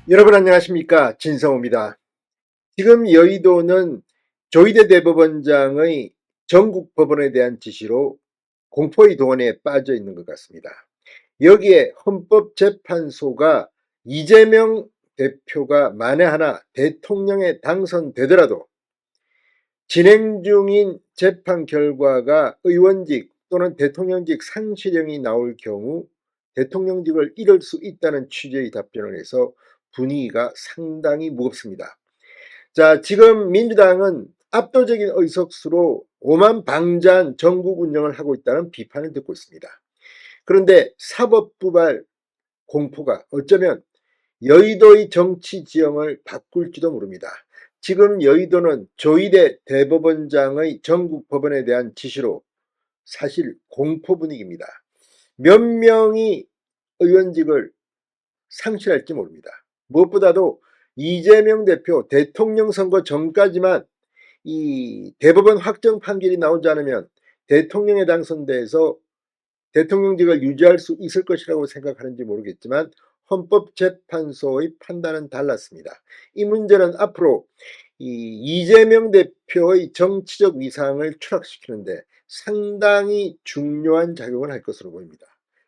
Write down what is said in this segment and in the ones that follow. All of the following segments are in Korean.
여러분 안녕하십니까, 진성호입니다. 지금 여의도는 조희대 대법원장의 전국 법원에 대한 지시로 공포의 동원에 빠져 있는 것 같습니다. 여기에 헌법재판소가 이재명 대표가 만에 하나 대통령에 당선되더라도 진행 중인 재판 결과가 의원직 또는 대통령직 상실형이 나올 경우 대통령직을 잃을 수 있다는 취지의 답변을 해서 분위기가 상당히 무겁습니다. 자, 지금 민주당은 압도적인 의석수로 오만방자한 전국 운영을 하고 있다는 비판을 듣고 있습니다. 그런데 사법부발 공포가 어쩌면 여의도의 정치 지형을 바꿀지도 모릅니다. 지금 여의도는 조희대 대법원장의 전국 법원에 대한 지시로 사실 공포 분위기입니다. 몇 명이 의원직을 상실할지 모릅니다. 무엇보다도 이재명 대표 대통령 선거 전까지만 이 대법원 확정 판결이 나오지 않으면 대통령에 당선돼서 대통령직을 유지할 수 있을 것이라고 생각하는지 모르겠지만 헌법재판소의 판단은 달랐습니다. 이 문제는 앞으로 이재명 대표의 정치적 위상을 추락시키는데 상당히 중요한 작용을 할 것으로 보입니다.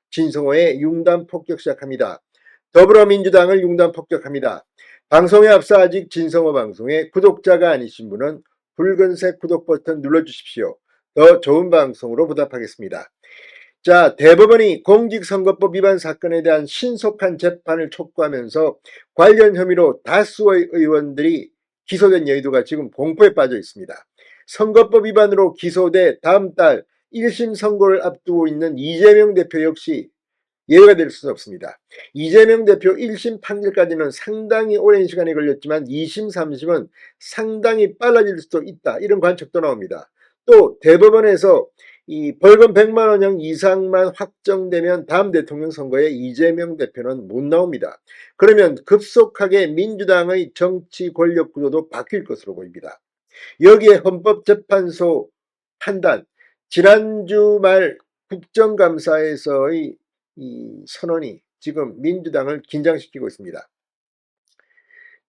진성호의 융단 폭격 시작합니다. 더불어민주당을 융단 폭격합니다. 방송에 앞서 아직 진성호 방송에 구독자가 아니신 분은 붉은색 구독 버튼 눌러주십시오. 더 좋은 방송으로 보답하겠습니다. 자, 대법원이 공직선거법 위반 사건에 대한 신속한 재판을 촉구하면서 관련 혐의로 다수의 의원들이 기소된 여의도가 지금 공포에 빠져 있습니다. 선거법 위반으로 기소돼 다음 달 1심 선고를 앞두고 있는 이재명 대표 역시 예외가 될 수는 없습니다. 이재명 대표 1심 판결까지는 상당히 오랜 시간이 걸렸지만 2심, 3심은 상당히 빨라질 수도 있다. 이런 관측도 나옵니다. 또 대법원에서 이 벌금 100만 원형 이상만 확정되면 다음 대통령 선거에 이재명 대표는 못 나옵니다. 그러면 급속하게 민주당의 정치 권력 구조도 바뀔 것으로 보입니다. 여기에 헌법재판소 판단, 지난주 말 국정감사에서의 이 선언이 지금 민주당을 긴장시키고 있습니다.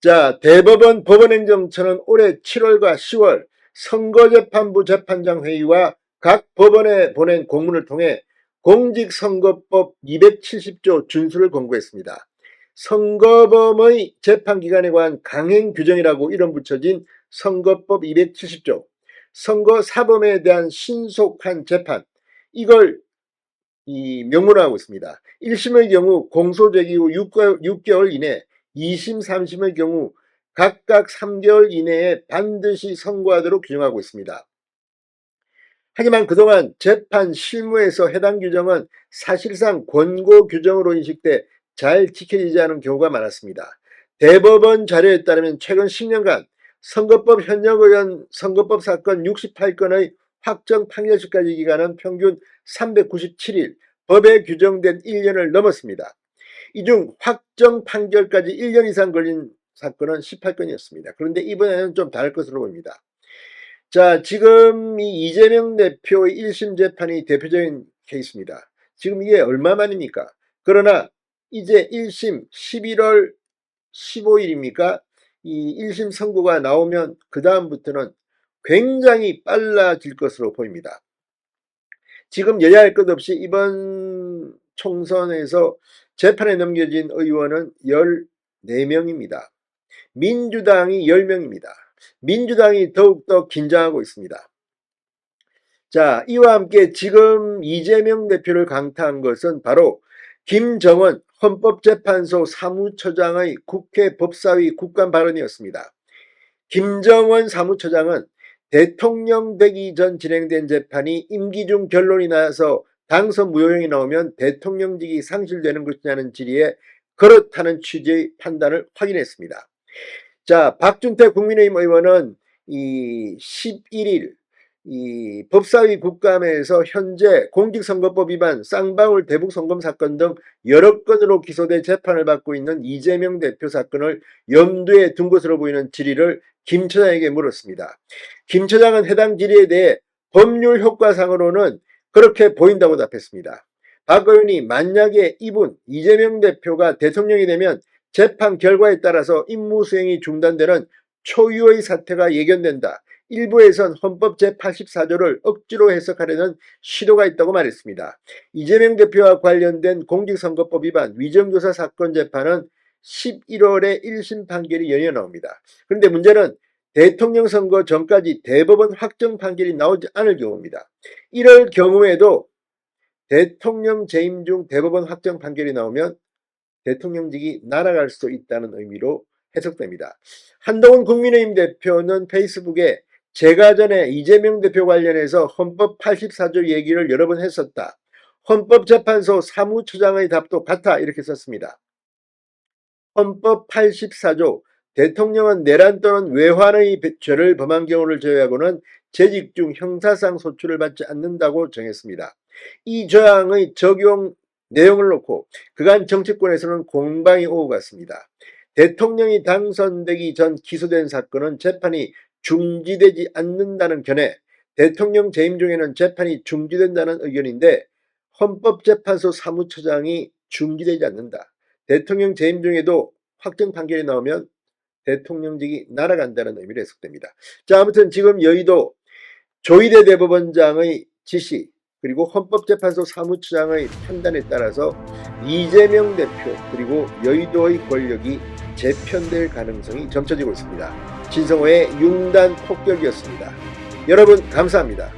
자, 대법원 법원행정처는 올해 7월과 10월 선거재판부 재판장 회의와 각 법원에 보낸 공문을 통해 공직선거법 270조 준수를 권고했습니다. 선거범의 재판기관에 관한 강행 규정이라고 이름 붙여진 선거법 270조, 선거사범에 대한 신속한 재판, 이걸 명문화하고 있습니다. 1심의 경우 공소 제기 후 6개월 이내, 2심, 3심의 경우 각각 3개월 이내에 반드시 선고하도록 규정하고 있습니다. 하지만 그동안 재판 실무에서 해당 규정은 사실상 권고 규정으로 인식돼 잘 지켜지지 않은 경우가 많았습니다. 대법원 자료에 따르면 최근 10년간 선거법 현역 의원 선거법 사건 68건의 확정 판결시까지 기간은 평균 397일, 법에 규정된 1년을 넘었습니다. 이 중 확정 판결까지 1년 이상 걸린 사건은 18건이었습니다. 그런데 이번에는 좀 다를 것으로 보입니다. 자, 지금 이 이재명 대표의 1심 재판이 대표적인 케이스입니다. 지금 이게 얼마 만입니까? 그러나 이제 1심 11월 15일입니까? 이 1심 선고가 나오면 그 다음부터는 굉장히 빨라질 것으로 보입니다. 지금 여야할 것 없이 이번 총선에서 재판에 넘겨진 의원은 14명입니다. 민주당이 10명입니다. 민주당이 더욱더 긴장하고 있습니다. 자, 이와 함께 지금 이재명 대표를 강타한 것은 바로 김정은 헌법재판소 사무처장의 국회 법사위 국감 발언이었습니다. 김정은 사무처장은 대통령 되기 전 진행된 재판이 임기 중 결론이 나서 당선 무효형이 나오면 대통령직이 상실되는 것이냐는 질의에 그렇다는 취지의 판단을 확인했습니다. 자, 박준태 국민의힘 의원은 이 11일 이 법사위 국감에서 현재 공직선거법 위반, 쌍방울 대북송금 사건 등 여러 건으로 기소돼 재판을 받고 있는 이재명 대표 사건을 염두에 둔 것으로 보이는 질의를 김 처장에게 물었습니다. 김 처장은 해당 질의에 대해 법률 효과상으로는 그렇게 보인다고 답했습니다. 박 의원이 만약에 이재명 대표가 대통령이 되면 재판 결과에 따라서 임무 수행이 중단되는 초유의 사태가 예견된다. 일부에선 헌법 제84조를 억지로 해석하려는 시도가 있다고 말했습니다. 이재명 대표와 관련된 공직선거법 위반 위정조사 사건 재판은 11월에 1심 판결이 연이어 나옵니다. 그런데 문제는 대통령 선거 전까지 대법원 확정 판결이 나오지 않을 경우입니다. 이럴 경우에도 대통령 재임 중 대법원 확정 판결이 나오면 대통령직이 날아갈 수 있다는 의미로 해석됩니다. 한동훈 국민의힘 대표는 페이스북에 제가 전에 이재명 대표 관련해서 헌법 84조 얘기를 여러 번 했었다. 헌법재판소 사무처장의 답도 같아 이렇게 썼습니다. 헌법 84조 대통령은 내란 또는 외환의 죄를 범한 경우를 제외하고는 재직 중 형사상 소출을 받지 않는다고 정했습니다. 이 조항의 적용 내용을 놓고 그간 정치권에서는 공방이 오고 갔습니다. 대통령이 당선되기 전 기소된 사건은 재판이 중지되지 않는다는 견해, 대통령 재임 중에는 재판이 중지된다는 의견인데 헌법재판소 사무처장이 중지되지 않는다. 대통령 재임 중에도 확정 판결이 나오면 대통령직이 날아간다는 의미로 해석됩니다. 자, 아무튼 지금 여의도 조희대 대법원장의 지시 그리고 헌법재판소 사무처장의 판단에 따라서 이재명 대표 그리고 여의도의 권력이 재편될 가능성이 점쳐지고 있습니다. 진성호의 융단 폭격이었습니다. 여러분 감사합니다.